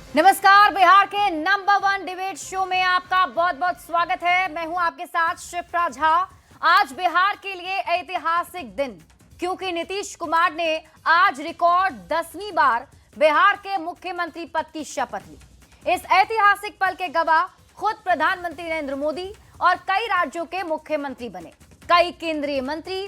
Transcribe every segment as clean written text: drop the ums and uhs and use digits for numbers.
नमस्कार, बिहार के number 1 debate show में आपका बहुत बहुत स्वागत है। मैं हूं आपके साथ शिप्रा झा। आज बिहार के लिए ऐतिहासिक दिन, क्योंकि नीतीश कुमार ने आज रिकॉर्ड 10वीं बार बिहार के मुख्यमंत्री पद की शपथ ली। इस ऐतिहासिक पल के गवाह खुद प्रधानमंत्री नरेंद्र मोदी और कई राज्यों के मुख्यमंत्री बने। कई केंद्रीय मंत्री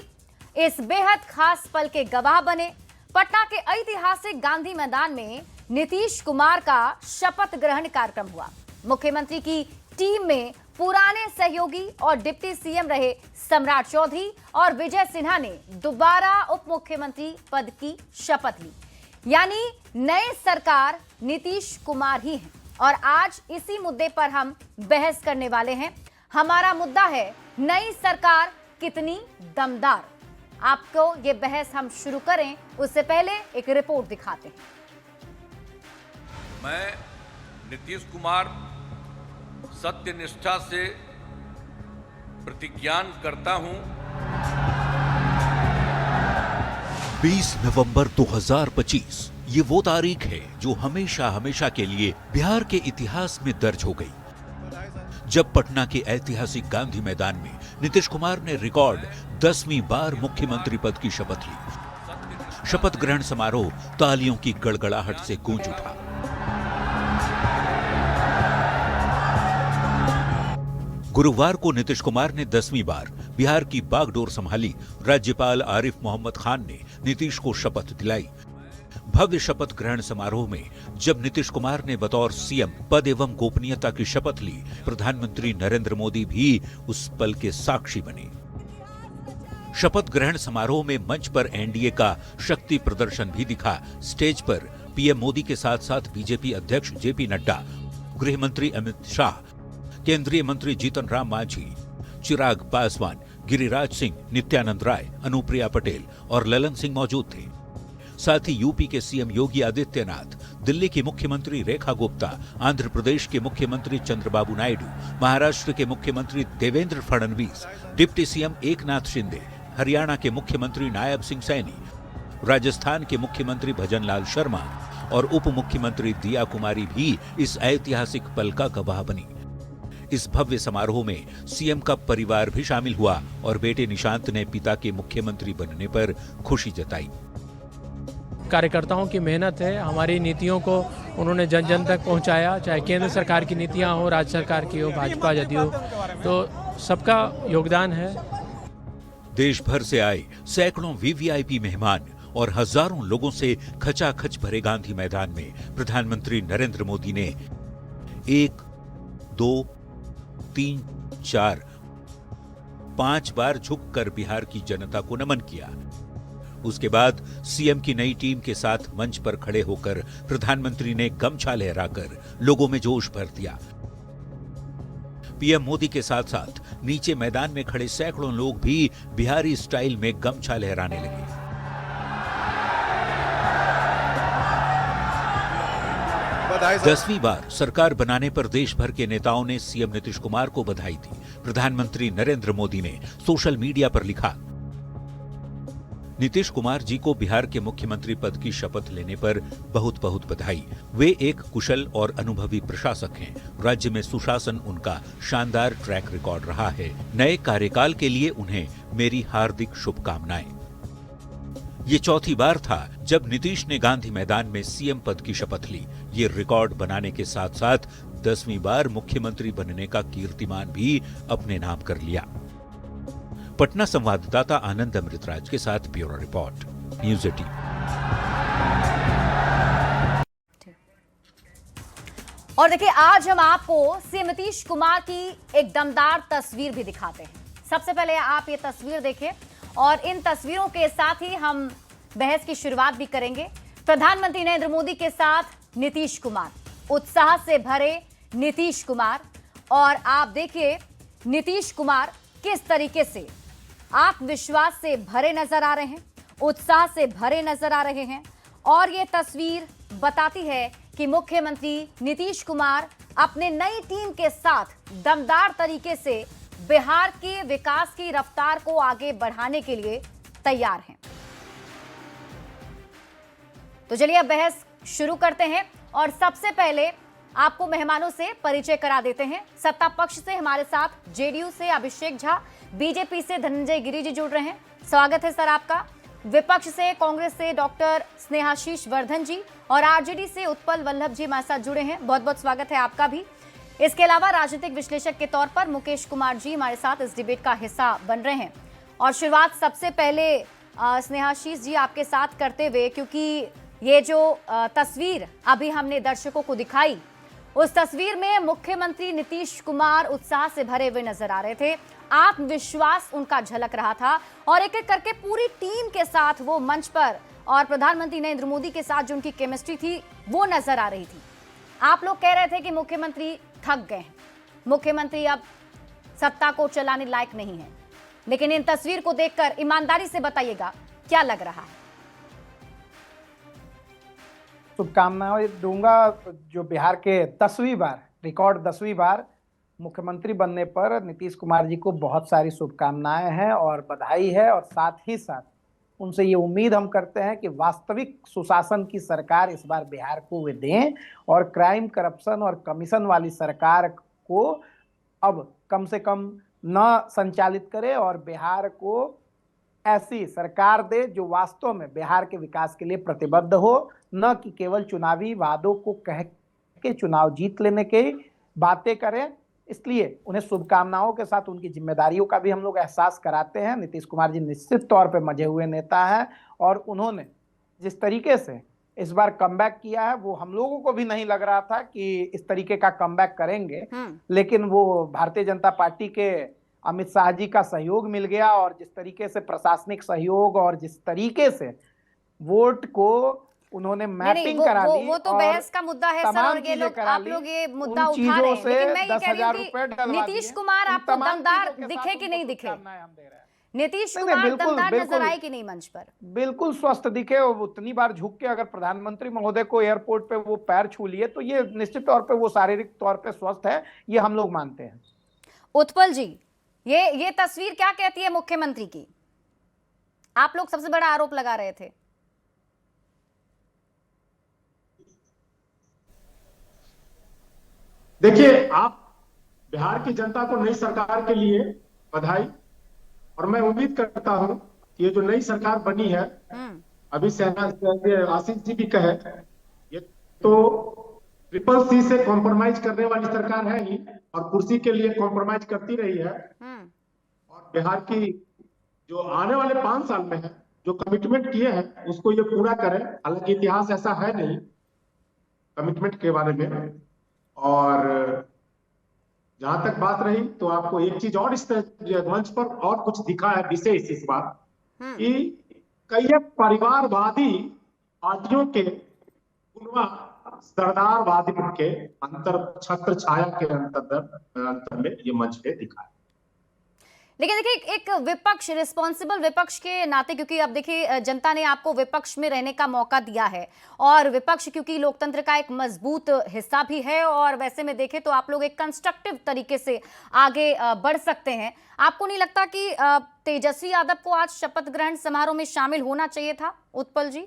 इस बेहद खास पल के गवाह बने। पटना के ऐतिहासिक गांधी मैदान में नीतीश कुमार का शपथ ग्रहण कार्यक्रम हुआ। मुख्यमंत्री की टीम में पुराने सहयोगी और डिप्टी सीएम रहे सम्राट चौधरी और विजय सिन्हा ने दोबारा उप मुख्यमंत्री पद की शपथ ली। यानी नए सरकार नीतीश कुमार ही हैं और आज इसी मुद्दे पर हम बहस करने वाले हैं। हमारा मुद्दा है नई सरकार कितनी दमदार। आपको ये बहस हम शुरू करें उससे पहले एक रिपोर्ट दिखाते हैं। मैं नीतीश कुमार सत्यनिष्ठा से प्रतिज्ञान करता हूं। 20 नवंबर 2025 ये वो तारीख है जो हमेशा हमेशा के लिए बिहार के इतिहास में दर्ज हो गई, जब पटना के ऐतिहासिक गांधी मैदान में नीतीश कुमार ने रिकॉर्ड 10वीं बार मुख्यमंत्री पद की शपथ ली। शपथ ग्रहण समारोह तालियों की गड़गड़ाहट से गूंज उठा। गुरुवार को नीतीश कुमार ने 10वीं बार बिहार की बागडोर संभाली। राज्यपाल आरिफ मोहम्मद खान ने नीतीश को शपथ दिलाई। भव्य शपथ ग्रहण समारोह में जब नीतीश कुमार ने बतौर सीएम पद एवं गोपनीयता की शपथ ली, प्रधानमंत्री नरेंद्र मोदी भी उस पल के साक्षी बने। शपथ ग्रहण समारोह में मंच पर एनडीए का शक्ति प्रदर्शन भी दिखा। स्टेज पर पीएम मोदी के साथ साथ बीजेपी अध्यक्ष जेपी नड्डा, गृह मंत्री अमित शाह, केंद्रीय मंत्री जीतन राम मांझी, चिराग पासवान, गिरिराज सिंह, नित्यानंद राय, अनुप्रिया पटेल और ललन सिंह मौजूद थे। साथ ही यूपी के सीएम योगी आदित्यनाथ, दिल्ली की मुख्यमंत्री रेखा गुप्ता, आंध्र प्रदेश के मुख्यमंत्री चंद्रबाबू नायडू, महाराष्ट्र के मुख्यमंत्री देवेंद्र फडणवीस, डिप्टी सीएम एकनाथ शिंदे, हरियाणा के मुख्यमंत्री नायब सिंह सैनी, राजस्थान के मुख्यमंत्री भजनलाल शर्मा और उप मुख्यमंत्री दिया कुमारी भी इस ऐतिहासिक पल का गवाह बनी। इस भव्य समारोह में सीएम का परिवार भी शामिल हुआ और बेटे निशांत ने पिता के मुख्यमंत्री बनने पर खुशी जताई। कार्यकर्ताओं की मेहनत है, हमारी नीतियों को उन्होंने जन जन तक पहुंचाया, चाहे केंद्र सरकार की नीतियां हो, राज्य सरकार की हो, भाजपा जदयू, तो सबका योगदान है। देश भर से आए सैकड़ों वीवीआईपी मेहमान और हजारों लोगों से खचाखच भरे गांधी मैदान में प्रधानमंत्री नरेंद्र मोदी ने 1, 2, 3, 4, 5 बार झुककर बिहार की जनता को नमन किया। उसके बाद सीएम की नई टीम के साथ मंच पर खड़े होकर प्रधानमंत्री ने गमछा लहराकर लोगों में जोश भर दिया। पीएम मोदी के साथ साथ नीचे मैदान में खड़े सैकड़ों लोग भी बिहारी स्टाइल में गमछा लहराने लगे। दसवीं बार सरकार बनाने पर देश भर के नेताओं ने सीएम नीतीश कुमार को बधाई दी। प्रधानमंत्री नरेंद्र मोदी ने सोशल मीडिया पर लिखा, नीतीश कुमार जी को बिहार के मुख्यमंत्री पद की शपथ लेने पर बहुत बहुत बधाई। वे एक कुशल और अनुभवी प्रशासक हैं। राज्य में सुशासन उनका शानदार ट्रैक रिकॉर्ड रहा है। नए कार्यकाल के लिए उन्हें मेरी हार्दिक शुभकामनाएं। ये चौथी बार था जब नीतीश ने गांधी मैदान में सीएम पद की शपथ ली। ये रिकॉर्ड बनाने के साथ साथ 10वीं बार मुख्यमंत्री बनने का कीर्तिमान भी अपने नाम कर लिया। पटना संवाददाता आनंद अमृतराज के साथ ब्यूरो रिपोर्ट, न्यूज़ 18। और देखिए, आज हम आपको सीएम नीतीश कुमार की एक दमदार तस्वीर भी दिखाते हैं। सबसे पहले आप ये तस्वीर देखें और इन तस्वीरों के साथ ही हम बहस की शुरुआत भी करेंगे। प्रधानमंत्री नरेंद्र मोदी के साथ नीतीश कुमार, उत्साह से भरे नीतीश कुमार, और आप देखिए नीतीश कुमार किस तरीके से आत्मविश्वास से भरे नजर आ रहे हैं, उत्साह से भरे नजर आ रहे हैं। और ये तस्वीर बताती है कि मुख्यमंत्री नीतीश कुमार अपने नई टीम के साथ दमदार तरीके से बिहार के विकास की रफ्तार को आगे बढ़ाने के लिए तैयार हैं। तो चलिए अब बहस शुरू करते हैं और सबसे पहले आपको मेहमानों से परिचय करा देते हैं। सत्ता पक्ष से हमारे साथ जेडीयू से अभिषेक झा, बीजेपी से धनंजय गिरी जी जुड़ रहे हैं, स्वागत है सर आपका। विपक्ष से कांग्रेस से डॉक्टर स्नेहाशीष वर्धन जी और आरजेडी से उत्पल वल्लभ जी हमारे साथ जुड़े हैं, बहुत बहुत स्वागत है आपका भी। इसके अलावा राजनीतिक विश्लेषक के तौर पर मुकेश कुमार जी हमारे साथ इस डिबेट का हिस्सा बन रहे हैं। और शुरुआत सबसे पहले स्नेहाशीष जी आपके साथ करते हुए, क्योंकि ये जो तस्वीर अभी हमने दर्शकों को दिखाई, उस तस्वीर में मुख्यमंत्री नीतीश कुमार उत्साह से भरे हुए नजर आ रहे थे, आत्मविश्वास उनका झलक रहा था और एक एक करके पूरी टीम के साथ वो मंच पर और प्रधानमंत्री नरेंद्र मोदी के साथ जो उनकी केमिस्ट्री थी वो नजर आ रही थी। आप लोग कह रहे थे कि मुख्यमंत्री थक गए हैं, मुख्यमंत्री अब सत्ता को चलाने लायक नहीं है, लेकिन इन तस्वीर को देखकर ईमानदारी से बताइएगा क्या लग रहा है? शुभकामनाएं दूंगा। जो बिहार के 10वीं बार रिकॉर्ड 10वीं बार मुख्यमंत्री बनने पर नीतीश कुमार जी को बहुत सारी शुभकामनाएं हैं और बधाई है, और साथ ही साथ उनसे ये उम्मीद हम करते हैं कि वास्तविक सुशासन की सरकार इस बार बिहार को वे दें और क्राइम, करप्शन और कमीशन वाली सरकार को अब कम से कम न संचालित करे और बिहार को ऐसी सरकार दे जो वास्तव में बिहार के विकास के लिए प्रतिबद्ध हो, न कि केवल चुनावी वादों को कह के चुनाव जीत लेने के बातें करें। इसलिए उन्हें शुभकामनाओं के साथ उनकी जिम्मेदारियों का भी हम लोग एहसास कराते हैं। नीतीश कुमार जी निश्चित तौर पे मजे हुए नेता हैं और उन्होंने जिस तरीके से इस बार कमबैक किया है वो हम लोगों को भी नहीं लग रहा था कि इस तरीके का कमबैक करेंगे, लेकिन वो भारतीय जनता पार्टी के अमित शाह जी का सहयोग मिल गया और जिस तरीके से प्रशासनिक सहयोग और जिस तरीके से वोट को उन्होंने मैपिंग करा दी, वो तो बहस का मुद्दा है सर, और ये लोग आप लोग ये मुद्दा उठा रहे हैं, लेकिन मैं ये कह रही हूं कि नीतीश कुमार आपको दमदार दिखे कि नहीं दिखे? नीतीश कुमार दमदार नजर आए कि नहीं मंच पर? बिल्कुल स्वस्थ दिखे। उतनी बार झुक के अगर प्रधानमंत्री महोदय को एयरपोर्ट पे वो पैर छू लिए तो ये निश्चित तौर पे वो शारीरिक तौर पे स्वस्थ है, ये हम लोग मानते हैं। उत्पल जी, ये तस्वीर क्या कहती है मुख्यमंत्री की? आप लोग सबसे बड़ा आरोप लगा रहे थे। देखिए, आप बिहार की जनता को नई सरकार के लिए बधाई, और मैं उम्मीद करता हूं कि ये जो नई सरकार बनी है, अभी आशीष जी भी कहे, ये तो ट्रिपल सी से कॉम्प्रोमाइज करने वाली सरकार है ही और कुर्सी के लिए कॉम्प्रोमाइज करती रही है। और बिहार की जो आने वाले 5 साल में है जो कमिटमेंट किए हैं उसको ये पूरा करें। हालांकि इतिहास ऐसा है नहीं कमिटमेंट के बारे में। और जहां तक बात रही तो आपको एक चीज और इस मंच पर और कुछ दिखा है विशेष इस बार कि कई परिवारवादी पार्टियों के सरदारवादी के अंतर छत्र छाया के अंतर में ये मंच पे दिखा है। लेकिन देखिए, एक विपक्ष, रिस्पॉन्सिबल विपक्ष के नाते, क्योंकि अब देखिए जनता ने आपको विपक्ष में रहने का मौका दिया है और विपक्ष क्योंकि लोकतंत्र का एक मजबूत हिस्सा भी है और वैसे में देखें तो आप लोग एक कंस्ट्रक्टिव तरीके से आगे बढ़ सकते हैं। आपको नहीं लगता कि तेजस्वी यादव को आज शपथ ग्रहण समारोह में शामिल होना चाहिए था? उत्पल जी,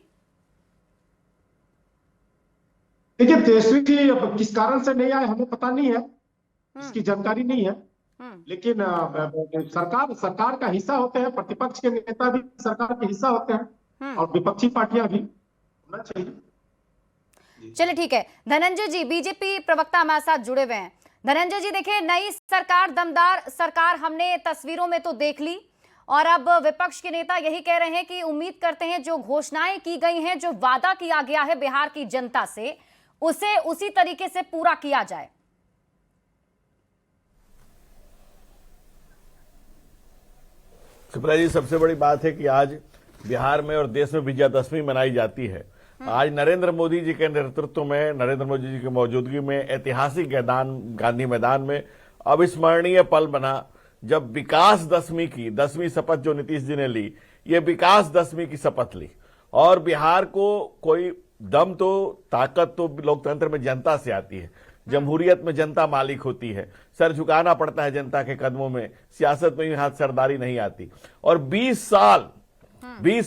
देखिए, तेजस्वी जी किस कारण से नहीं आए हमें पता नहीं है, इसकी जानकारी नहीं है, लेकिन सरकार का हिस्सा होते हैं, प्रतिपक्ष के नेता भी सरकार के हिस्सा होते हैं और विपक्षी पार्टियां भी होना चाहिए। चलिए ठीक है। धनंजय जी, बीजेपी प्रवक्ता हमारे साथ जुड़े हुए हैं। धनंजय जी, देखिए, नई सरकार, दमदार सरकार हमने तस्वीरों में तो देख ली और अब विपक्ष के नेता यही कह रहे हैं कि उम्मीद करते हैं जो घोषणाएं की गई हैं, जो वादा किया गया है बिहार की जनता से, उसे उसी तरीके से पूरा किया जाए। सुप्रिया जी, सबसे बड़ी बात है कि आज बिहार में और देश में विजयादशमी मनाई जाती है। आज नरेंद्र मोदी जी के नेतृत्व में, नरेंद्र मोदी जी की मौजूदगी में ऐतिहासिक गांधी मैदान में अविस्मरणीय पल बना जब विकास दशमी की 10वीं शपथ जो नीतीश जी ने ली, ये विकास दशमी की शपथ ली। और बिहार को कोई दम तो, ताकत तो लोकतंत्र में जनता से आती है। जमहूरियत में जनता मालिक होती है, सर झुकाना पड़ता है जनता के कदमों में, सियासत में भी हाथ सरदारी नहीं आती। और 20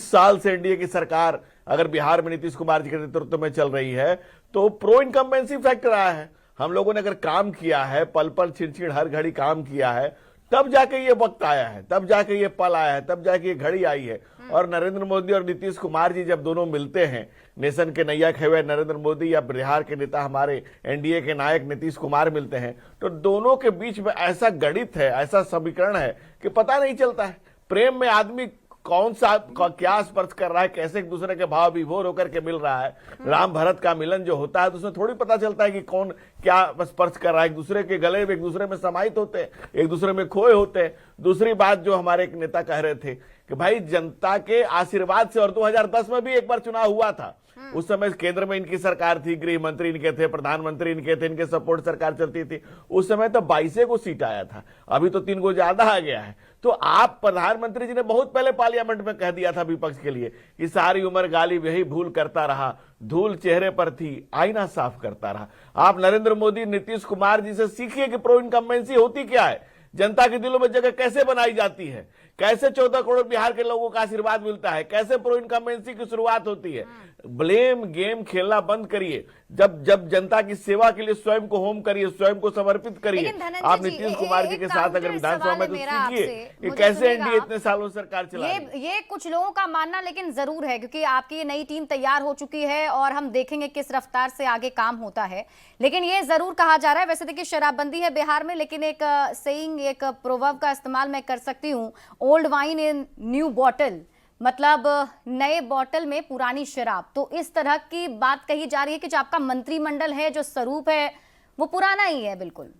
साल से एनडीए की सरकार अगर बिहार में नीतीश कुमार जी के नेतृत्व में चल रही है तो प्रो इनकम्बेंसी फैक्टर आया है। हम लोगों ने अगर काम किया है, पल पल छिड़ छिड़ हर घड़ी काम किया है, तब जाके ये वक्त आया है, तब जाके ये पल आया है, तब जाके ये घड़ी आई है। और नरेंद्र मोदी और नीतीश कुमार जी जब दोनों मिलते हैं, नेशन के नैया खेवे नरेंद्र मोदी या बिहार के नेता हमारे एनडीए के नायक नीतीश कुमार मिलते हैं, तो दोनों के बीच में ऐसा गणित है, ऐसा समीकरण है कि पता नहीं चलता है। प्रेम में आदमी कौन सा क्या स्पर्श कर रहा है, कैसे एक दूसरे के भाव विभोर होकर के मिल रहा है। राम भरत का मिलन जो होता है तो उसमें थोड़ी पता चलता है कि कौन क्या स्पर्श कर रहा है। एक दूसरे के गले में, एक दूसरे में समाहित होते हैं, एक दूसरे में खोए होते हैं। दूसरी बात जो हमारे एक नेता कह रहे थे कि भाई जनता के आशीर्वाद से, और 2010 में भी एक बार चुनाव हुआ था, उस समय केंद्र में इनकी सरकार थी, गृह मंत्री इनके थे, प्रधानमंत्री इनके थे, इनके सपोर्ट सरकार चलती थी। उस समय तो 22 को सीट आया था, अभी तो 3 को ज्यादा आ गया है। तो आप प्रधानमंत्री जी ने बहुत पहले पार्लियामेंट में कह दिया था विपक्ष के लिए कि सारी उम्र गालिब यही भूल करता रहा, धूल चेहरे पर थी आईना साफ करता रहा। आप नरेंद्र मोदी नीतीश कुमार जी से सीखिए कि प्रो इनकम्बेंसी होती क्या है, जनता के दिलों में जगह कैसे बनाई जाती है, कैसे 14 करोड़ बिहार के लोगों का आशीर्वाद मिलता है, कैसे प्रो इनकम्बेंसी की शुरुआत होती है। ब्लेम गेम खेलना बंद करिए। जब जनता की सेवा के लिए स्वयं को होम करिए, स्वयं को समर्पित करिए। आप नीतीश कुमार जी के साथ अगर विधानसभा में तो सीखिए कि कैसे एनडीए इतने सालों सरकार चला रही है। ये कुछ लोगों का मानना लेकिन जरूर है, क्योंकि आपकी ये नई टीम तैयार हो चुकी है और हम देखेंगे किस रफ्तार से आगे काम होता है। लेकिन ये जरूर कहा जा रहा है, वैसे देखिए शराबबंदी है बिहार में, लेकिन एक सेइंग, एक प्रोवर्ब का इस्तेमाल मैं कर सकती हूँ, old wine in new bottle, मतलब नए बोतल में पुरानी शराब। तो इस तरह की बात कही जा रही है कि जो आपका मंत्रिमंडल है, जो स्वरूप है, वो पुराना ही है बिल्कुल।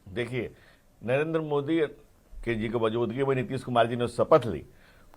देखिए, नरेंद्र मोदी के जी की मौजूदगी में नीतीश कुमार जी ने शपथ ली,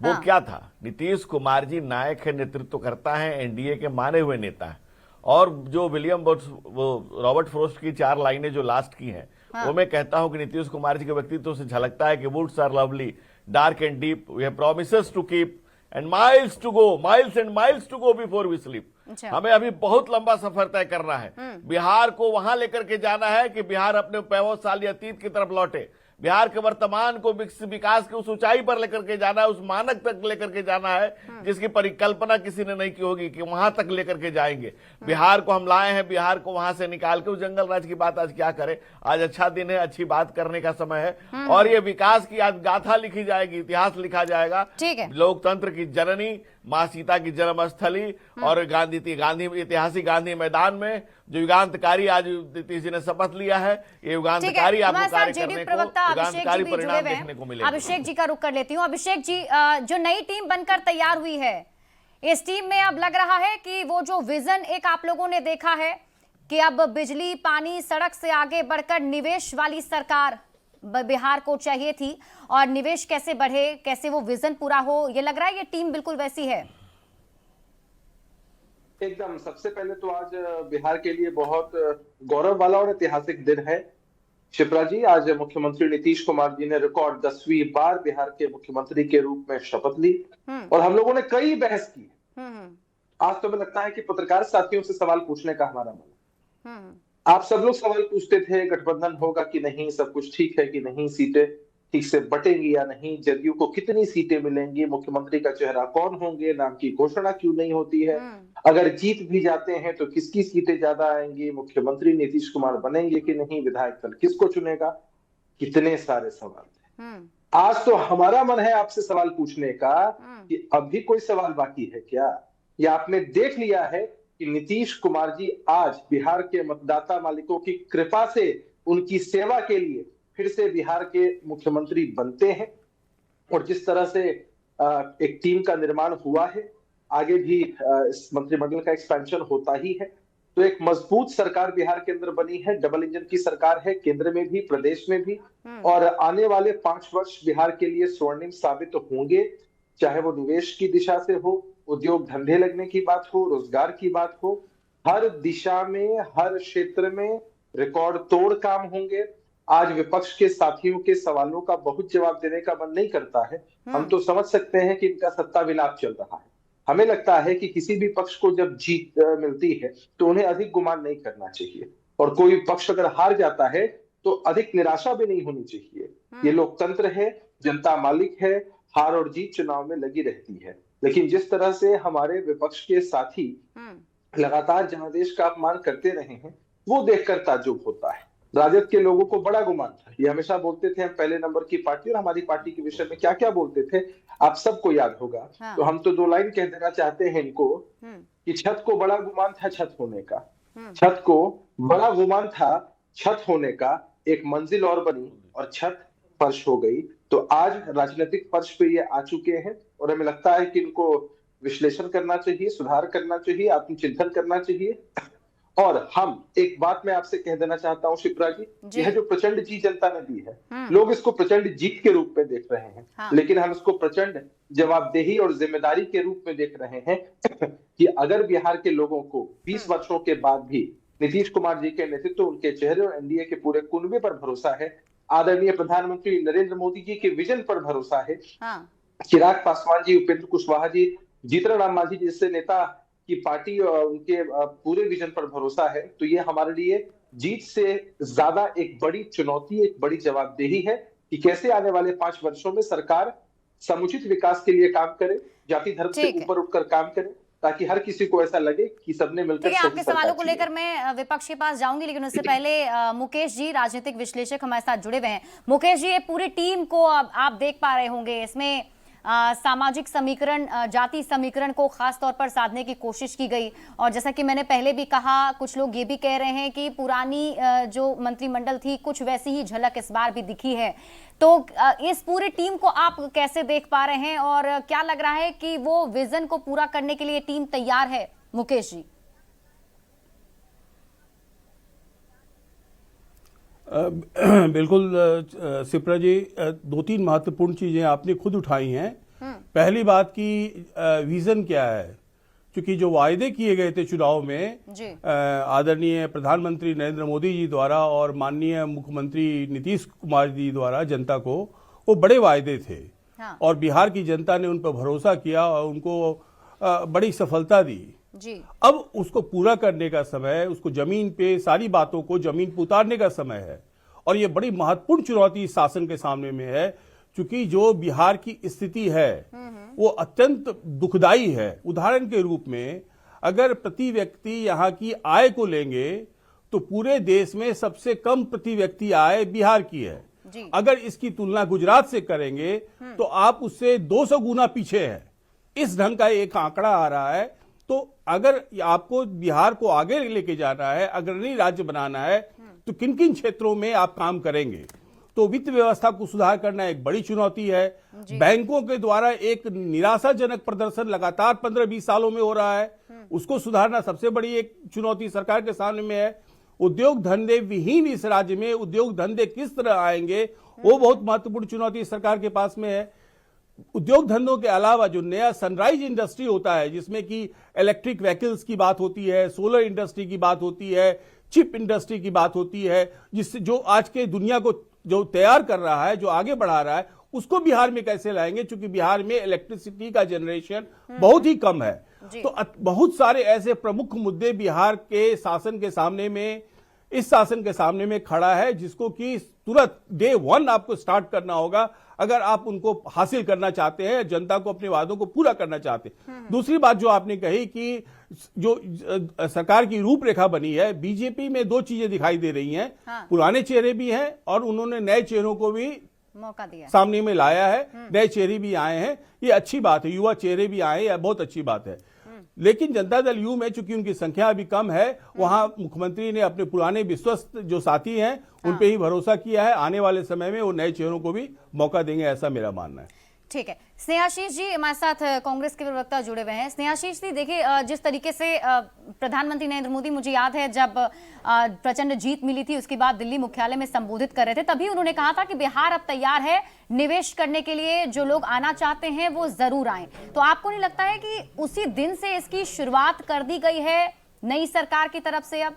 वो क्या था? नीतीश कुमार जी नायक है, नेतृत्व करता है, एनडीए के माने हुए नेता है। और जो रॉबर्ट फ्रोस्ट की 4 लाइनें जो लास्ट की हैं, वो मैं कहता हूं कि नीतीश कुमार जी के व्यक्तित्व से झलकता है कि woods are lovely, dark and deep, we have promises to keep and miles to go, miles and miles to go before we sleep. हमें अभी बहुत लंबा सफर तय करना है। बिहार को वहां लेकर के जाना है कि बिहार अपने 50 साल अतीत की तरफ लौटे। बिहार के वर्तमान को विकास की उस ऊंचाई पर लेकर के जाना है, उस मानक तक लेकर के जाना है जिसकी परिकल्पना किसी ने नहीं की होगी कि वहां तक लेकर के जाएंगे। बिहार को हम लाए हैं, बिहार को वहां से निकाल के उस जंगल राज की बात आज क्या करें। आज अच्छा दिन है, अच्छी बात करने का समय है और ये विकास की आज गाथा लिखी जाएगी, इतिहास लिखा जाएगा। लोकतंत्र की जननी मां सीता की जन्मस्थली और गांधी ऐतिहासिक गांधी मैदान में जो युगांतकारी आज नीतीश जी ने शपथ लिया है, ये युगांतकारी आपको कार्य करने को, युगांतकारी परिणाम देखने को मिलेगा। अभिषेक जी का रुख कर लेती हूँ। अभिषेक जी, जो नई टीम बनकर तैयार हुई है, इस टीम में अब लग रहा है कि वो जो विजन एक आप लोगों ने देखा है कि अब बिजली, पानी, सड़क से आगे बढ़कर निवेश वाली सरकार बिहार को चाहिए थी, और निवेश कैसे बढ़े, कैसे वो विजन पूरा हो, ये लग रहा है ये टीम बिल्कुल वैसी है। एकदम। सबसे पहले तो आज बिहार के लिए बहुत गौरव वाला और ऐतिहासिक दिन है शिप्रा जी। आज मुख्यमंत्री नीतीश कुमार जी ने रिकॉर्ड 10वीं बार बिहार के मुख्यमंत्री के रूप में शपथ ली और हम लोगों ने कई बहस की। आज तो हमें लगता है कि पत्रकार साथियों से सवाल पूछने का हमारा मन। आप सब लोग सवाल पूछते थे, गठबंधन होगा कि नहीं, सब कुछ ठीक है कि नहीं, सीटें ठीक से बटेंगी या नहीं, जदयू को कितनी सीटें मिलेंगी, मुख्यमंत्री का चेहरा कौन होंगे, नाम की घोषणा क्यों नहीं होती है, अगर जीत भी जाते हैं तो किसकी सीटें ज्यादा आएंगी, मुख्यमंत्री नीतीश कुमार बनेंगे कि नहीं, विधायक दल किसको चुनेगा, कितने सारे सवाल थे। आज तो हमारा मन है आपसे सवाल पूछने का कि अभी कोई सवाल बाकी है क्या, या आपने देख लिया है कि नीतीश कुमार जी आज बिहार के मतदाता मालिकों की कृपा से, उनकी सेवा के लिए फिर से बिहार के मुख्यमंत्री बनते हैं। और जिस तरह से एक टीम का निर्माण हुआ है, आगे भी इस मंत्रिमंडल का एक्सपेंशन होता ही है, तो एक मजबूत सरकार बिहार के अंदर बनी है। डबल इंजन की सरकार है, केंद्र में भी, प्रदेश में भी, और आने वाले 5 वर्ष बिहार के लिए स्वर्णिम साबित होंगे, चाहे वो निवेश की दिशा से हो, उद्योग धंधे लगने की बात हो, रोजगार की बात हो, हर दिशा में, हर क्षेत्र में रिकॉर्ड तोड़ काम होंगे। आज विपक्ष के साथियों के सवालों का बहुत जवाब देने का मन नहीं करता है। हम तो समझ सकते हैं कि इनका सत्ता विलाप चल रहा है। हमें लगता है कि किसी भी पक्ष को जब जीत मिलती है तो उन्हें अधिक गुमान नहीं करना चाहिए, और कोई पक्ष अगर हार जाता है तो अधिक निराशा भी नहीं होनी चाहिए। ये लोकतंत्र है, जनता मालिक है, हार और जीत चुनाव में लगी रहती है। लेकिन जिस तरह से हमारे विपक्ष के साथी लगातार जनादेश का अपमान करते रहे हैं, वो देखकर ताज्जुब होता है। राजद के लोगों को बड़ा गुमान था, ये हमेशा बोलते थे हम पहले नंबर की पार्टी, और हमारी पार्टी के विषय में क्या क्या बोलते थे आप सबको याद होगा। हाँ। तो हम तो 2 लाइन कह देना चाहते हैं इनको कि छत को बड़ा गुमान था छत होने का, छत को बड़ा गुमान था छत होने का, एक मंजिल और बनी और छत फर्श हो गई। तो आज राजनीतिक फर्श पे ये आ चुके हैं और हमें लगता है कि इनको विश्लेषण करना चाहिए, सुधार करना चाहिए, आत्मचिंतन करना चाहिए। और हम एक बात मैं आपसे कह देना चाहता हूं शिप्रा जी, यह जो प्रचंड जीत जनता ने दी है, लोग इसको प्रचंड जीत के रूप में देख रहे हैं। हाँ। लेकिन हम इसको प्रचंड जवाबदेही और जिम्मेदारी के रूप में देख रहे हैं कि अगर बिहार के लोगों को 20 वर्षों के बाद भी नीतीश कुमार जी के नेतृत्व, उनके चेहरे और एनडीए के पूरे कुनबे पर भरोसा है, आदरणीय प्रधानमंत्री नरेंद्र मोदी जी के विजन पर भरोसा है, हाँ। चिराग पासवान जी, उपेंद्र कुशवाहा जी, जीतन राम मांझी जैसे नेता की पार्टी और उनके पूरे विजन पर भरोसा है, तो ये हमारे लिए जीत से ज्यादा एक बड़ी चुनौती, एक बड़ी जवाबदेही है कि कैसे आने वाले 5 वर्षों में सरकार समुचित विकास के लिए काम करे, जाति धर्म से ऊपर उठकर काम करे, ताकि हर किसी को ऐसा लगे कि सबने मिलकर। आपके सवालों को लेकर मैं विपक्ष के पास जाऊंगी, लेकिन उससे पहले मुकेश जी, राजनीतिक विश्लेषक हमारे साथ जुड़े हुए हैं। मुकेश जी, ये पूरी टीम को आप देख पा रहे होंगे, इसमें सामाजिक समीकरण, जाति समीकरण को खास तौर पर साधने की कोशिश की गई। और जैसा कि मैंने पहले भी कहा, कुछ लोग ये भी कह रहे हैं कि पुरानी जो मंत्रिमंडल थी, कुछ वैसी ही झलक इस बार भी दिखी है। तो इस पूरी टीम को आप कैसे देख पा रहे हैं और क्या लग रहा है कि वो विजन को पूरा करने के लिए टीम तैयार है? मुकेश जी। बिल्कुल शिप्रा जी, 2-3 महत्वपूर्ण चीजें आपने खुद उठाई हैं। पहली बात की विजन क्या है, क्योंकि जो वायदे किए गए थे चुनाव में आदरणीय प्रधानमंत्री नरेंद्र मोदी जी द्वारा और माननीय मुख्यमंत्री नीतीश कुमार जी द्वारा जनता को, वो बड़े वायदे थे। हाँ। और बिहार की जनता ने उन पर भरोसा किया और उनको बड़ी सफलता दी जी। अब उसको पूरा करने का समय, उसको जमीन पे सारी बातों को जमीन पर उतारने का समय है। और ये बड़ी महत्वपूर्ण चुनौती इस शासन के सामने में है, क्योंकि जो बिहार की स्थिति है वो अत्यंत दुखदाई है। उदाहरण के रूप में अगर प्रति व्यक्ति यहाँ की आय को लेंगे तो पूरे देश में सबसे कम प्रति व्यक्ति आय बिहार की है। अगर इसकी तुलना गुजरात से करेंगे तो आप उससे 200 गुना पीछे है। इस ढंग का एक आंकड़ा आ रहा है। तो अगर आपको बिहार को आगे लेके जाना है, अग्रणी राज्य बनाना है, तो किन किन क्षेत्रों में आप काम करेंगे? तो वित्त व्यवस्था को सुधार करना एक बड़ी चुनौती है। बैंकों के द्वारा एक निराशाजनक प्रदर्शन लगातार 15-20 सालों में हो रहा है, उसको सुधारना सबसे बड़ी एक चुनौती सरकार के सामने में है। उद्योग धंधे विहीन इस राज्य में उद्योग धंधे किस तरह आएंगे, वो बहुत महत्वपूर्ण चुनौती सरकार के पास में है। उद्योग धंधों के अलावा जो नया सनराइज इंडस्ट्री होता है, जिसमें कि इलेक्ट्रिक व्हीकल्स की बात होती है, सोलर इंडस्ट्री की बात होती है, चिप इंडस्ट्री की बात होती है, जिससे जो आज के दुनिया को जो तैयार कर रहा है, जो आगे बढ़ा रहा है, उसको बिहार में कैसे लाएंगे? क्योंकि बिहार में इलेक्ट्रिसिटी का जनरेशन बहुत ही कम है। तो बहुत सारे ऐसे प्रमुख मुद्दे बिहार के शासन के सामने में, इस शासन के सामने में खड़ा है, जिसको कि तुरंत डे 1 आपको स्टार्ट करना होगा अगर आप उनको हासिल करना चाहते हैं, जनता को अपने वादों को पूरा करना चाहते हैं। दूसरी बात जो आपने कही कि जो सरकार की रूपरेखा बनी है, बीजेपी में 2 चीजें दिखाई दे रही हैं। हाँ। पुराने चेहरे भी हैं और उन्होंने नए चेहरों को भी मौका दिया, सामने में लाया है। नए चेहरे भी आए हैं, ये अच्छी बात है। युवा चेहरे भी आए हैं, बहुत अच्छी बात है। लेकिन जनता दल यू में चूंकि उनकी संख्या अभी कम है, वहां मुख्यमंत्री ने अपने पुराने विश्वस्त जो साथी हैं उन पे ही भरोसा किया है। आने वाले समय में वो नए चेहरों को भी मौका देंगे, ऐसा मेरा मानना है। ठीक है। स्नेहाशीष जी हमारे साथ कांग्रेस के प्रवक्ता जुड़े हुए हैं। स्नेहाशीष जी, देखिए जिस तरीके से प्रधानमंत्री नरेंद्र मोदी, मुझे याद है जब प्रचंड जीत मिली थी उसके बाद दिल्ली मुख्यालय में संबोधित कर रहे थे, तभी उन्होंने कहा था कि बिहार अब तैयार है निवेश करने के लिए, जो लोग आना चाहते हैं वो जरूर आए। तो आपको नहीं लगता है कि उसी दिन से इसकी शुरुआत कर दी गई है नई सरकार की तरफ से? अब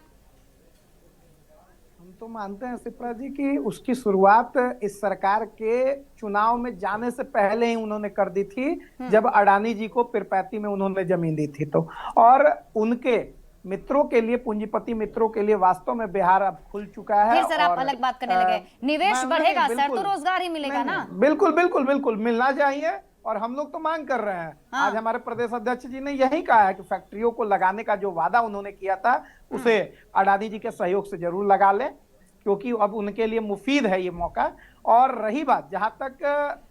हम तो मानते हैं शिप्रा जी कि उसकी शुरुआत इस सरकार के चुनाव में जाने से पहले ही उन्होंने कर दी थी, जब अडानी जी को पिरपैती में उन्होंने जमीन दी थी। तो और उनके मित्रों के लिए, पूंजीपति मित्रों के लिए वास्तव में बिहार अब खुल चुका है। फिर सर आप अलग बात करने लगे, निवेश बढ़ेगा सर तो रोजगार ही मिलेगा ना। बिल्कुल बिल्कुल बिल्कुल मिलना चाहिए, और हम लोग तो मांग कर रहे हैं। हाँ। आज हमारे प्रदेश अध्यक्ष जी ने यही कहा है कि फैक्ट्रियों को लगाने का जो वादा उन्होंने किया था उसे अडानी जी के सहयोग से जरूर लगा लें, क्योंकि अब उनके लिए मुफीद है ये मौका। और रही बात जहां तक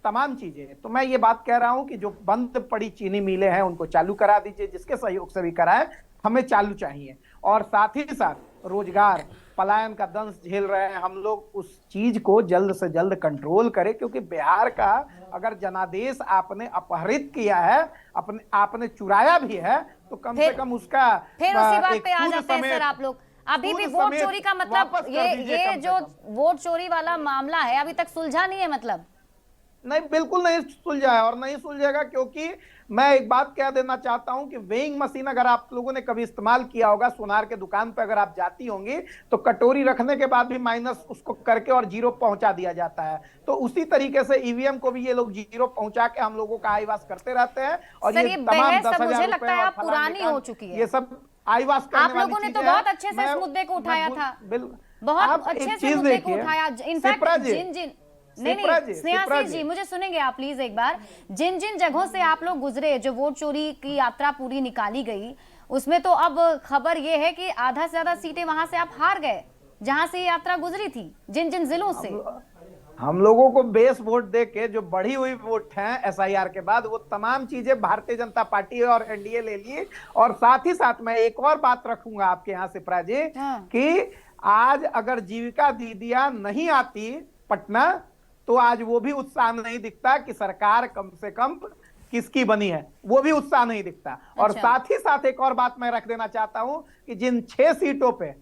तमाम चीजें, तो मैं ये बात कह रहा हूं कि जो बंद पड़ी चीनी मिलें हैं उनको चालू करा दीजिए, जिसके सहयोग से भी कराएं, हमें चालू चाहिए। और साथ ही साथ रोजगार, पलायन का दंश झेल रहे हैं हम लोग, उस चीज को जल्द से जल्द कंट्रोल करें, क्योंकि बिहार का अगर जनादेश आपने अपहरित किया है, आपने चुराया भी है, तो कम से कम उसका फिर उसी बात पे आ जाते हैं सर आप लोग। अभी भी वोट चोरी का मतलब ये जो वोट चोरी वाला मामला है अभी तक सुलझा नहीं है, मतलब नहीं, बिल्कुल नहीं सुलझा है और नहीं सुलझेगा। क्योंकि मैं एक बात कह देना चाहता हूं कि वेइंग मशीन अगर आप लोगों ने कभी इस्तेमाल किया होगा, सुनार के दुकान पे अगर आप जाती होंगी तो कटोरी रखने के बाद भी माइनस उसको करके और जीरो पहुंचा दिया जाता है। तो उसी तरीके से ईवीएम को भी ये लोग जीरो पहुंचा के हम लोगों का आईवास करते रहते हैं। और ये तमाम 10,000 मुझे लगता है पुरानी हो चुकी है ये सब आईवास करने आप लोगों ने तो बहुत अच्छे से इस मुद्दे को उठाया था, बहुत अच्छे से मुद्दे को उठाया। इनफैक्ट जिन नहीं स्नेहासिस जी मुझे सुनेंगे आप प्लीज एक बार, जिन जिन जगहों से आप लोग गुजरे, जो वोट चोरी की यात्रा पूरी निकाली गई, उसमें तो अब खबर ये है कि आधा से ज्यादा सीटें वहां से आप हार गए जहां से ये यात्रा गुजरी थी, जिन जिन जिलों से। हम लोगों को बेस वोट दे के जो बढ़ी हुई वोट हैं एसआईआर के बाद, वो तमाम चीजें भारतीय जनता पार्टी और एनडीए ले ली। और साथ ही साथ मैं एक और बात रखूंगा आपके यहाँ से प्राजी, कि आज अगर जीविका दीदियां नहीं आती पटना तो आज वो भी उत्साह नहीं दिखता कि सरकार कम से कम किसकी बनी है, वो भी उत्साह नहीं दिखता। और साथ ही साथ एक और बात मैं रख देना चाहता हूं कि जिन 6 सीटों पे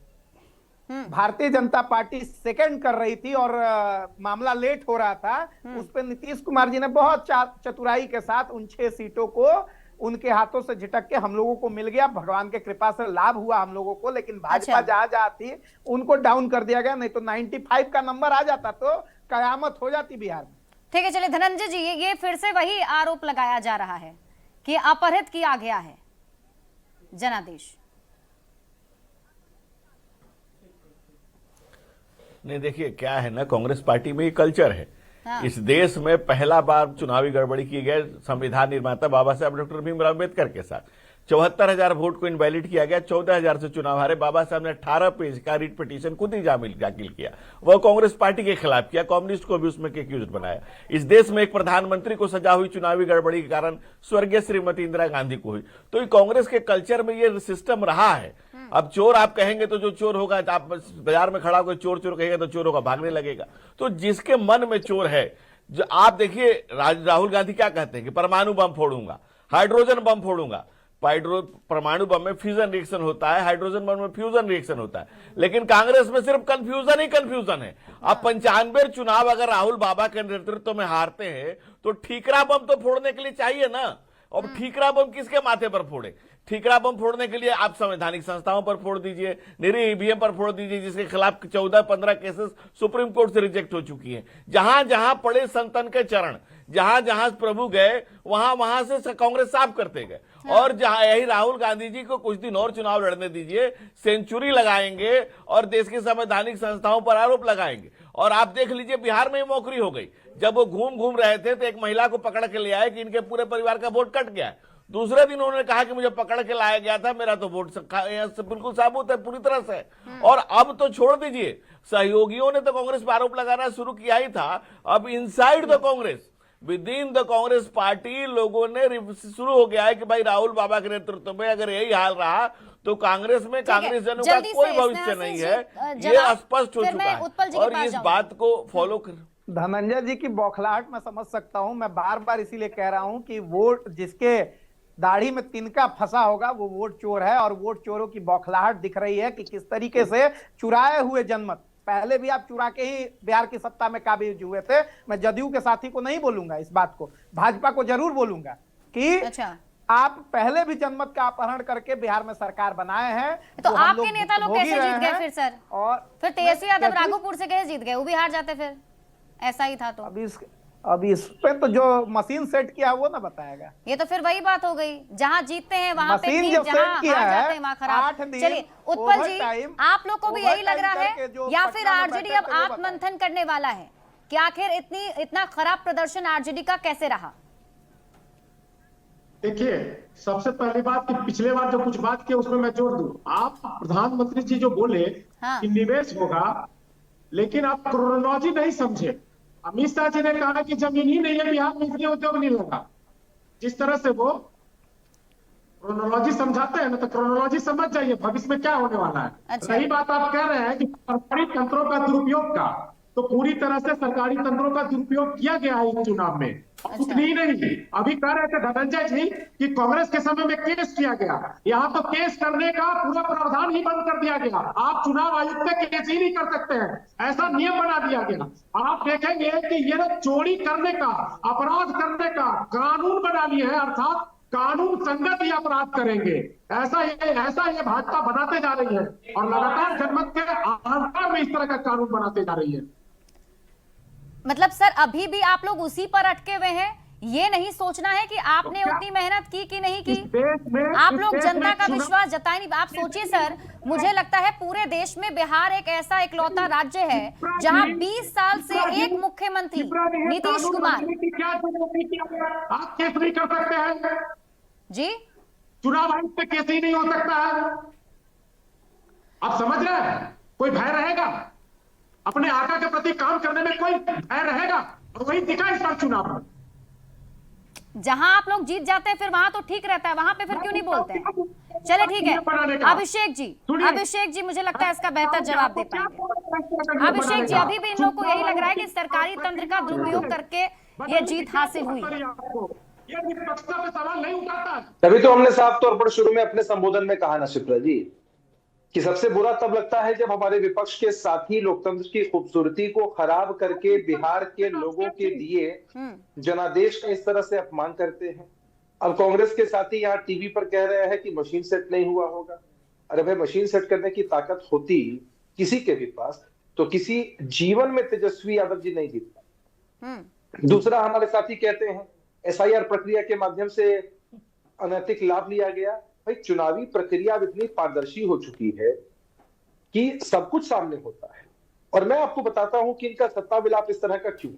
भारतीय जनता पार्टी सेकंड कर रही थी और मामला लेट हो रहा था, उस पे नीतीश कुमार जी ने बहुत चतुराई के साथ उन 6 सीटों को उनके हाथों से झटक के हम लोगों को मिल गया। भगवान के कृपा से लाभ हुआ हम लोगों को, लेकिन भाजपा जहां थी उनको डाउन कर दिया गया, नहीं तो 95 का नंबर आ जाता तो कयामत हो जाती बिहार में। ठीक है, चलिए धनंजय जी, ये फिर से वही आरोप लगाया जा रहा है कि अपहरित किया गया है जनादेश। नहीं, देखिए क्या है ना, कांग्रेस पार्टी में ये कल्चर है। हाँ। इस देश में पहला बार चुनावी गड़बड़ी की गई संविधान निर्माता बाबा साहब डॉक्टर भीमराव अम्बेडकर के साथ। 74,000 वोट को इनवैलिड किया गया, 14,000 से चुनाव हारे। बाबा साहब ने 18 पेज का रिट पिटीशन खुद ही दाखिल किया, वह कांग्रेस पार्टी के खिलाफ किया, कम्युनिस्ट को भी उसमें एक्यूज बनाया। इस देश में एक प्रधानमंत्री को सजा हुई चुनावी गड़बड़ी के कारण स्वर्गीय श्रीमती इंदिरा गांधी को हुई। तो ये कांग्रेस के कल्चर में ये सिस्टम रहा है। अब चोर आप कहेंगे तो जो चोर होगा, आप बाजार में खड़ा होकर चोर चोर कहेगा तो चोर होगा, भागने लगेगा। तो जिसके मन में चोर है, जो आप देखिए राहुल गांधी क्या कहते हैं कि परमाणु बम फोड़ूंगा, हाइड्रोजन बम फोड़ूंगा। परमाणु बम में फ्यूजन रिएक्शन होता है, हाइड्रोजन बम में फ्यूजन रिएक्शन होता है, लेकिन कांग्रेस में सिर्फ कंफ्यूजन ही कंफ्यूजन है। अब 95 चुनाव अगर राहुल बाबा के नेतृत्व में हारते हैं तो ठीकरा बम तो फोड़ने के लिए चाहिए ना। अब ठीकरा बम किसके माथे पर फोड़े? ठीकरा बम फोड़ने के लिए आप संवैधानिक संस्थाओं पर फोड़ दीजिए, निरी ईवीएम पर फोड़ दीजिए, जिसके खिलाफ 14-15 केसेस सुप्रीम कोर्ट से रिजेक्ट हो चुकी हैं। जहां जहां पड़े संतन के चरण, जहां जहां प्रभु गए, वहां वहां से कांग्रेस साफ करते गए। और जहां यही राहुल गांधी जी को कुछ दिन और चुनाव लड़ने दीजिए, सेंचुरी लगाएंगे और देश की संवैधानिक संस्थाओं पर आरोप लगाएंगे। और आप देख लीजिए बिहार में मौकरी हो गई। जब वो घूम रहे थे तो एक महिला को पकड़ के ले आए कि इनके पूरे परिवार का वोट कट गया। दूसरे दिन उन्होंने कहा कि मुझे पकड़ के लाया गया था, मेरा तो वोट बिल्कुल साबुत है पूरी तरह से। और अब तो छोड़ दीजिए, सहयोगियों ने तो कांग्रेस पर आरोप लगाना शुरू किया ही था। अब inside the Congress, with in the Congress party, लोगों ने शुरू हो गया है कि भाई राहुल बाबा के नेतृत्व में अगर यही हाल रहा तो कांग्रेस में कांग्रेस जनों का कोई भविष्य नहीं है, ये स्पष्ट हो चुका है। और इस बात को फॉलो कर धनंजय जी की बौखलाहट मैं समझ सकता हूं। मैं बार बार इसीलिए कह रहा हूं कि वोट जिसके दाढ़ी में तिनका फंसा होगा वो वोट चोर है। और वोट चोरों की बौखलाहट दिख रही है कि किस तरीके से चुराए हुए जनमत, पहले भी आप चुरा के ही बिहार की सत्ता में काबिज हुए थे। मैं जदयू के साथी को नहीं बोलूंगा इस बात को, भाजपा को जरूर बोलूंगा कि आप पहले भी जनमत का अपहरण करके बिहार में सरकार बनाए हैं। तो आपके नेता लोग कैसे जीत गए फिर सर? और फिर तेजस्वी यादव राघोपुर से कैसे जीत गए? वो भी हार जाते फिर, ऐसा ही था। तो अब इस पे तो जो मशीन सेट किया वो ना बताएगा। ये तो फिर वही बात हो गई, जहां जीतते हैं वहां पे मशीन ठीक, जब जहां सेट किया हार जाते है हैं वहां खराब। 8 दिन चलिए उत्पल जी, ओवरटाइम- आप लोग को भी यही लग रहा ओवरटाइम है करके जो या फिर पटना में आरजेडी बैठे अब थे वो बताएं। आत्ममंथन करने वाला है कि आखिर इतना खराब प्रदर्शन आरजेडी का कैसे रहा? देखिए, सबसे पहली बात कि पिछले बार जो कुछ बात की उसमें मैं जोड़ दूं। आप प्रधानमंत्री जी जो बोले हाँ। कि निवेश होगा, लेकिन आप क्रोनोलॉजी नहीं समझे। अमित शाह जी ने कहा कि जमीन ही नहीं है बिहार में, इसलिए उद्योग नहीं लगा। जिस तरह से वो क्रोनोलॉजी समझाते हैं ना, तो क्रोनोलॉजी समझ जाइए भविष्य में क्या होने वाला है। अच्छा। रही बात आप कह रहे हैं कि सरकारी तंत्रों का दुरुपयोग का, तो पूरी तरह से सरकारी तंत्रों का दुरुपयोग किया गया है इस चुनाव में। अच्छा। उतनी ही नहीं, अभी कह रहे थे धनंजय जी कि कांग्रेस के समय में केस किया गया, यहाँ तो केस करने का पूरा प्रावधान ही बंद कर दिया गया। आप चुनाव आयुक्त पे केस ही नहीं कर सकते हैं, ऐसा नियम बना दिया गया। आप देखेंगे कि ये लोग चोरी करने का, अपराध करने का कानून बना लिए हैं, अर्थात कानून संगत ही अपराध करेंगे। ऐसा ये भाजपा बनाते जा रही है और लगातार जनमत के आधार में इस तरह का कानून बनाते जा रही है। मतलब सर अभी भी आप लोग उसी पर अटके हुए हैं, ये नहीं सोचना है कि आपने उतनी मेहनत की कि नहीं की? आप लोग जनता का विश्वास जताए नहीं। आप सोचिए सर, मुझे लगता है पूरे देश में बिहार एक ऐसा इकलौता राज्य है जहां 20 साल से एक मुख्यमंत्री नीतीश कुमार आप केस नहीं कर सकते हैं जी, चुनाव आयुक्त पे केस ही नहीं हो सकता है। आप समझ रहे हैं? कोई भय रहेगा? अपने आका के प्रति काम करने में कोई भय रहेगा? और वही दिखा इस बार चुनाव में। जहां आप लोग जीत जाते हैं फिर वहां तो ठीक रहता है, वहां पे फिर क्यों नहीं बोलते हैं? चले ठीक है, अभिषेक जी मुझे लगता है इसका बेहतर जवाब दे पाएंगे। अभिषेक जी, अभी भी इन लोगों को यही लग रहा है कि सरकारी तंत्र का दुरुपयोग करके ये जीत हासिल हुई। ये निष्पक्षता पे सवाल नहीं उठाता। तभी तो हमने साफ तौर पर शुरू में अपने संबोधन में कहा ना शिप्रा जी कि सबसे बुरा तब लगता है जब हमारे विपक्ष के साथी लोकतंत्र की खूबसूरती को खराब करके बिहार के लोगों के लिए जनादेश का इस तरह से अपमान करते हैं। अब कांग्रेस के साथी यहाँ टीवी पर कह रहे हैं कि मशीन सेट नहीं हुआ होगा। अरे भाई, मशीन सेट करने की ताकत होती किसी के भी पास तो किसी जीवन में तेजस्वी यादव जी नहीं जीतता। दूसरा, हमारे साथी कहते हैं एसआईआर प्रक्रिया के माध्यम से अनैतिक लाभ लिया गया। भाई, चुनावी प्रक्रिया अब इतनी पारदर्शी हो चुकी है कि सब कुछ सामने होता है। और मैं आपको बताता हूं कि इनका सत्ता विलाप इस तरह का क्यों,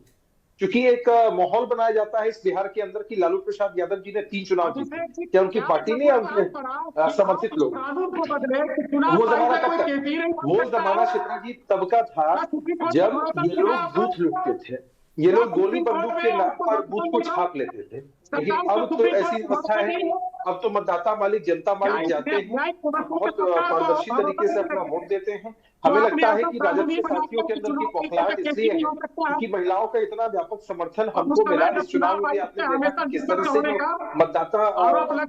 क्योंकि एक माहौल बनाया जाता है इस बिहार के अंदर कि लालू प्रसाद यादव जी ने 3 चुनाव जीते। क्या उनकी पार्टी ने या उनके समर्थित लोग? वो जमाना शिप्रा जी तब का था जब ये लोग बूथ लूटते थे, ये लोग गोली बंदूक के नाम पर बूथ को छाप लेते थे। लेकिन अब तो ऐसी व्यवस्था है, अब तो मतदाता मालिक जनता मालिक जाते हैं, बहुत पारदर्शी तरीके से अपना वोट देते हैं। हमें लगता है कि राजद के साथियों के अंदर की बौखलाहट इसलिए है क्योंकि महिलाओं का इतना व्यापक समर्थन हमको मिला इस चुनाव में। आपने देखा किस तरह से जो मतदाता,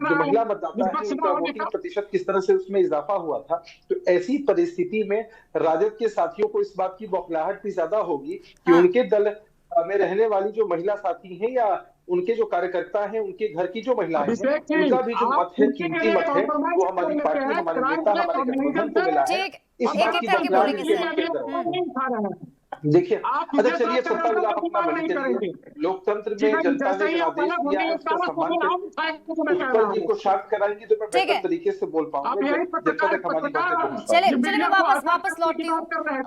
जो महिला मतदाता है उनका वोटिंग प्रतिशत किस तरह से उसमें इजाफा हुआ था। तो ऐसी परिस्थिति में राजद के साथियों को इस बात की बौखलाहट भी ज्यादा होगी कि उनके दल में रहने वाली जो महिला साथी हैं या उनके जो कार्यकर्ता हैं, उनके घर की जो महिलाएं हैं, उनका भी जो मत है, कीमती मत है, वो हमारी पार्टी, हमारे नेता, हमारे गठबंधन को मिला है। इस बात की बदलाव देखिए। अच्छा चलिए, सत्ता विलाप अपना बनी चलिए। लोकतंत्र में जनता ने जो आदेश दिया है उसका सम्मान उत्पल जी को शांत कराएंगे तो मैं बेहतर तरीके से बोल पाऊंगा जब तक हमारी बातें। चले मैं वापस लौटती हूँ।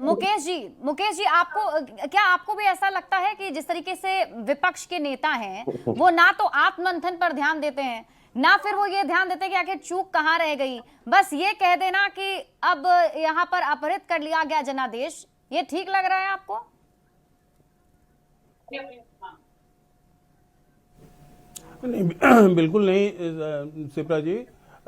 मुकेश जी आपको भी ऐसा लगता है कि जिस तरीके से विपक्ष के नेता हैं वो ना तो आत्ममंथन पर ध्यान देते हैं ना फिर वो ये ध्यान देते हैं कि आखिर चूक कहाँ रह गई, बस ये कह देना कि अब यहाँ पर अपहरित कर लिया गया जनादेश, ये ठीक लग रहा है आपको? नहीं, बिल्कुल नहीं शिप्रा जी।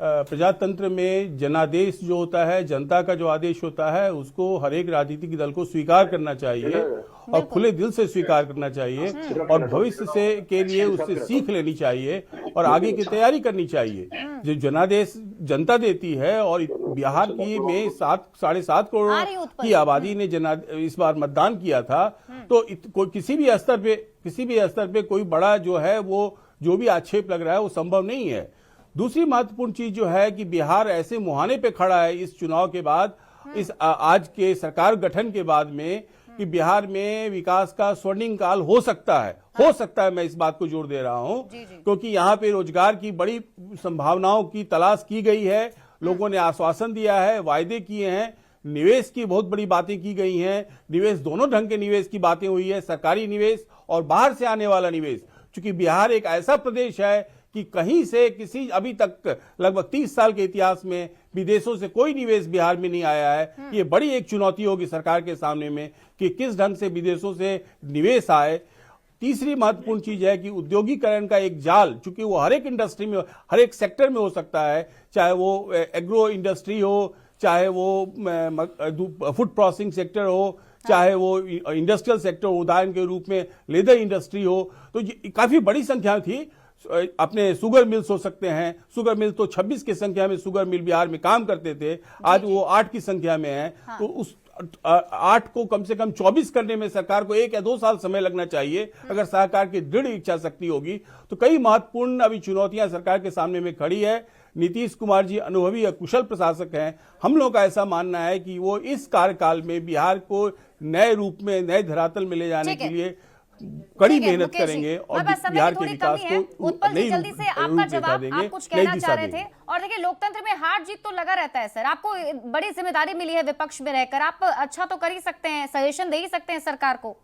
प्रजातंत्र में जनादेश जो होता है, जनता का जो आदेश होता है, उसको हर एक राजनीतिक दल को स्वीकार करना चाहिए और खुले दिल से स्वीकार करना चाहिए और भविष्य से के लिए उससे सीख लेनी चाहिए और आगे की तैयारी करनी चाहिए। जो जनादेश जनता देती है और बिहार की में 7.5 करोड़ की आबादी ने इस बार मतदान किया था, तो किसी भी स्तर पे कोई बड़ा जो है वो जो भी आक्षेप लग रहा है वो संभव नहीं है। दूसरी महत्वपूर्ण चीज जो है कि बिहार ऐसे मुहाने पे खड़ा है इस चुनाव के बाद, इस आज के सरकार गठन के बाद में, कि बिहार में विकास का स्वर्णिम काल हो सकता है, हो सकता है, मैं इस बात को जोर दे रहा हूं, क्योंकि यहाँ पे रोजगार की बड़ी संभावनाओं की तलाश की गई है, लोगों ने आश्वासन दिया है, वायदे किए हैं, निवेश की बहुत बड़ी बातें की गई हैं, निवेश दोनों ढंग के निवेश की बातें हुई है, सरकारी निवेश और बाहर से आने वाला निवेश। क्योंकि बिहार एक ऐसा प्रदेश है कि कहीं से किसी अभी तक लगभग 30 साल के इतिहास में विदेशों से कोई निवेश बिहार में नहीं आया है। ये बड़ी एक चुनौती होगी सरकार के सामने में कि किस ढंग से विदेशों से निवेश आए। तीसरी महत्वपूर्ण चीज है कि उद्योगीकरण का एक जाल, चूंकि वो हर एक इंडस्ट्री में, हर एक सेक्टर में हो सकता है, चाहे वो एग्रो इंडस्ट्री हो, चाहे वो फूड प्रोसेसिंग सेक्टर हो, चाहे वो इंडस्ट्रियल सेक्टर, उदाहरण के रूप में लेदर इंडस्ट्री हो। तो ये काफी बड़ी संख्या थी। अपने शुगर मिल्स हो सकते हैं, शुगर मिल तो 26 की संख्या में शुगर मिल बिहार में काम करते थे, आज वो 8 की संख्या में है। तो उस 8 को कम से कम 24 करने में सरकार को 1 या 2 साल समय लगना चाहिए। अगर सरकार की दृढ़ इच्छा शक्ति होगी तो कई महत्वपूर्ण अभी चुनौतियां सरकार के सामने में खड़ी है। नीतीश कुमार जी अनुभवी या कुशल प्रशासक हैं। हम लोग का ऐसा मानना है कि वो इस कार्यकाल में बिहार को नए रूप में, नए धरातल में ले जाने के लिए कड़ी मेहनत करेंगे और बिहार के विकास को उत्पल जी, जल्दी से आपका जवाब, आप कुछ कहना चाह रहे थे। और देखिए, लोकतंत्र में हार जीत तो लगा रहता है सर, आपको बड़ी जिम्मेदारी मिली है विपक्ष में रहकर, आप अच्छा तो कर ही सकते हैं, सजेशन दे ही सकते हैं सरकार को।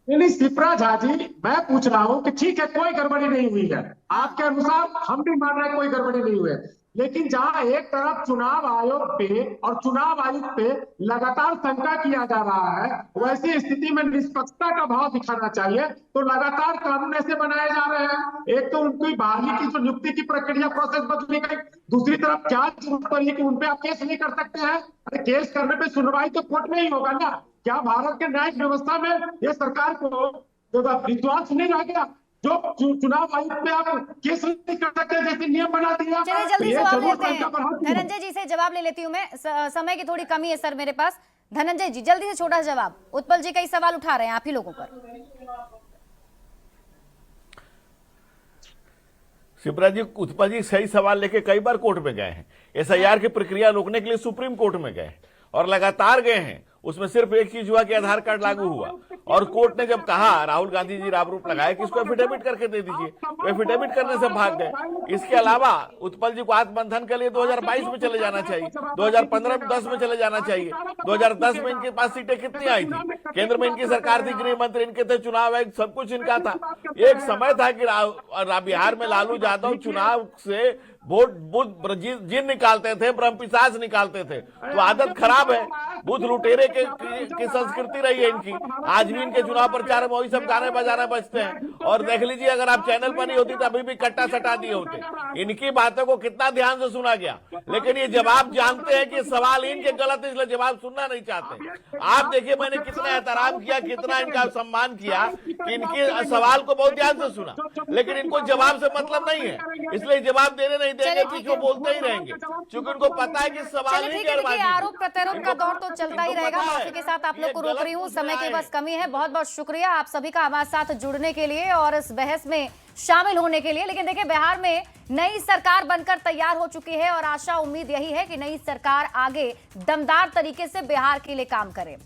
नहीं, शिप्रा झा जी, मैं पूछ रहा हूं कि ठीक है, कोई गड़बड़ी नहीं हुई है, आपके अनुसार हम भी मान रहे हैं कोई गड़बड़ी नहीं हुई है, लेकिन जहां एक तरफ चुनाव आयोग पे और चुनाव आयुक्त पे लगातार शंका किया जा रहा है, वैसी स्थिति में निष्पक्षता का भाव दिखाना चाहिए। तो लगातार कानून ऐसे बनाए जा रहे हैं, एक तो उनकी बहाली की जो नियुक्ति की प्रक्रिया प्रोसेस बदली गई, दूसरी तरफ क्या जरूरत पड़ी कि उनपे आप केस नहीं कर सकते हैं? अरे केस करने पे सुनवाई तो कोर्ट में ही होगा ना। क्या भारत के न्यायिक व्यवस्था में ये सरकार को विश्वास नहीं रह गया? जो चुनाव आयुक्त में आप केस नहीं कर सकते जैसे नियम बना दिया। चलिए जल्दी जवाब लेते हैं, धनंजय जी से जवाब ले लेती हूँ मैं, समय की थोड़ी कमी है सर मेरे पास। धनंजय जी, जल्दी से छोटा जवाब, उत्पल जी कई सवाल उठा रहे हैं आप ही लोगों पर। शिप्रा जी, उत्पल जी सही सवाल लेके कई बार कोर्ट में गए हैं, एसआईआर की प्रक्रिया रोकने के लिए सुप्रीम कोर्ट में गए और लगातार गए हैं। उसमें सिर्फ एक चीज हुआ कि आधार कार्ड लागू हुआ और कोर्ट ने जब कहा, राहुल गांधी जी आरोप लगाया कि इसको एफिडेविट करके दे दीजिए, तो एफिडेविट करने से भाग गए। इसके अलावा उत्पल जी को आत्मबंधन के लिए 2022 में चले जाना चाहिए, 2015-10 में चले जाना चाहिए। 2010 में इनके पास सीटें कितनी आई थी? केंद्र में इनकी सरकार थी, गृह मंत्री इनके थे, चुनाव आयोग सब कुछ इनका था। एक समय था कि बिहार में लालू यादव चुनाव से वोट जिन निकालते थे, ब्रह्मपिशाच निकालते थे। तो आदत खराब है, बुध लुटेरे की संस्कृति रही है इनकी। आज भी इनके चुनाव प्रचार में वही सब गाने बजाने बजते हैं। और देख लीजिए, अगर आप चैनल पर नहीं होती तो अभी भी कट्टा सटा दिए होते। इनकी बातों को कितना ध्यान से सुना गया, लेकिन ये जवाब जानते हैं कि सवाल इनके गलत है, इसलिए जवाब सुनना नहीं चाहते। आप देखिए, मैंने कितना एहतराम किया, कितना इनका सम्मान किया कि इनके सवाल को बहुत ध्यान से सुना, लेकिन इनको जवाब से मतलब नहीं है, इसलिए जवाब देने नहीं देंगे, पीछे बोलते ही रहेंगे, क्योंकि उनको पता है कि सवाल ही आरोप प्रत्यारोप का दौर तो चलता ही रहेगा। माफी के साथ आप लोग को रोक रही हूँ, समय की बस कमी है। बहुत बहुत शुक्रिया आप सभी का हमारे साथ जुड़ने के लिए और इस बहस में शामिल होने के लिए। लेकिन देखिए, बिहार में नई सरकार बनकर तैयार हो चुकी है और आशा उम्मीद यही है कि नई सरकार आगे दमदार तरीके से बिहार के लिए काम करे।